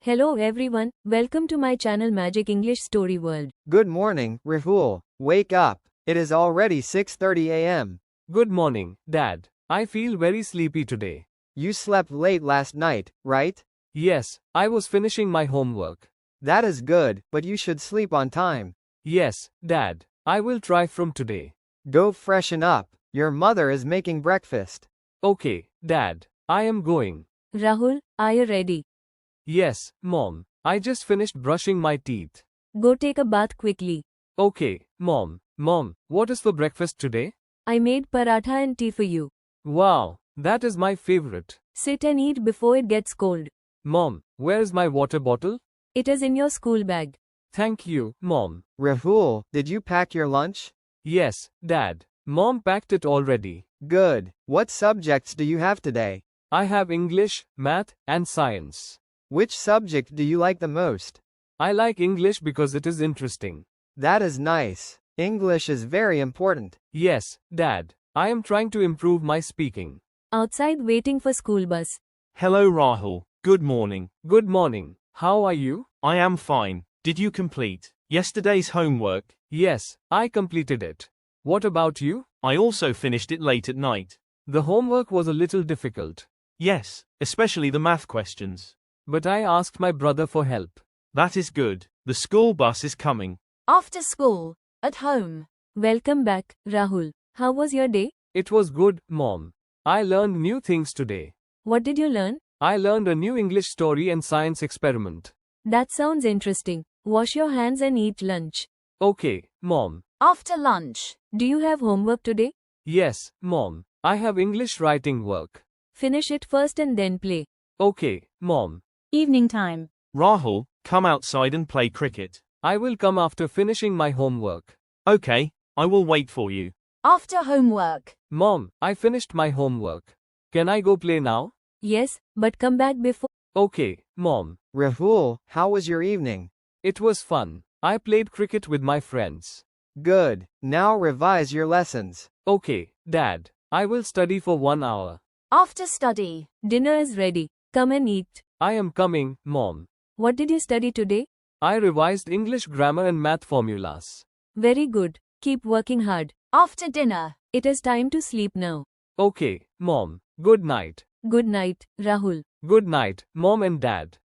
Hello everyone, welcome to my channel Magic English Story World. Good morning, Rahul. Wake up. It is already 6:30 a.m. Good morning, Dad. I feel very sleepy today. You slept late last night, right? Yes, I was finishing my homework. That is good, but you should sleep on time. Yes, Dad. I will try from today. Go freshen up. Your mother is making breakfast. Okay, Dad. I am going. Rahul, are you ready? Yes, Mom. I just finished brushing my teeth. Go take a bath quickly. Okay, Mom. Mom, what is for breakfast today? I made paratha and tea for you. Wow, that is my favorite. Sit and eat before it gets cold. Mom, where is my water bottle? It is in your school bag. Thank you, Mom. Rahul, did you pack your lunch? Yes, Dad. Mom packed it already. Good. What subjects do you have today? I have English, math, and science. Which subject do you like the most? I like English because it is interesting. That is nice. English is very important. Yes, Dad. I am trying to improve my speaking. Outside waiting for school bus. Hello Rahul, good morning. Good morning. How are you? I am fine. Did you complete yesterday's homework? Yes, I completed it. What about you? I also finished it late at night. The homework was a little difficult, Yes, especially the math questions. but I asked my brother for help. That is good. The school bus is coming. After school, at home. Welcome back, Rahul. How was your day? It was good, Mom. I learned new things today. What did you learn? I learned a new English story and science experiment. That sounds interesting. Wash your hands and eat lunch. Okay, Mom. After lunch. Do you have homework today? Yes, Mom. I have English writing work. Finish it first and then play. Okay, Mom. Evening time. Rahul, come outside and play cricket. I will come after finishing my homework. Okay, I will wait for you. After homework. Mom, I finished my homework. Can I go play now? Yes, but come back before. Okay, Mom. Rahul, how was your evening? It was fun. I played cricket with my friends. Good. Now revise your lessons. Okay, Dad. I will study for 1 hour. After study. Dinner is ready. Come and eat. I am coming, Mom. What did you study today? I revised English grammar and math formulas. Very good. Keep working hard. After dinner. It is time to sleep now. Okay, Mom. Good night. Good night, Rahul. Good night, Mom and Dad.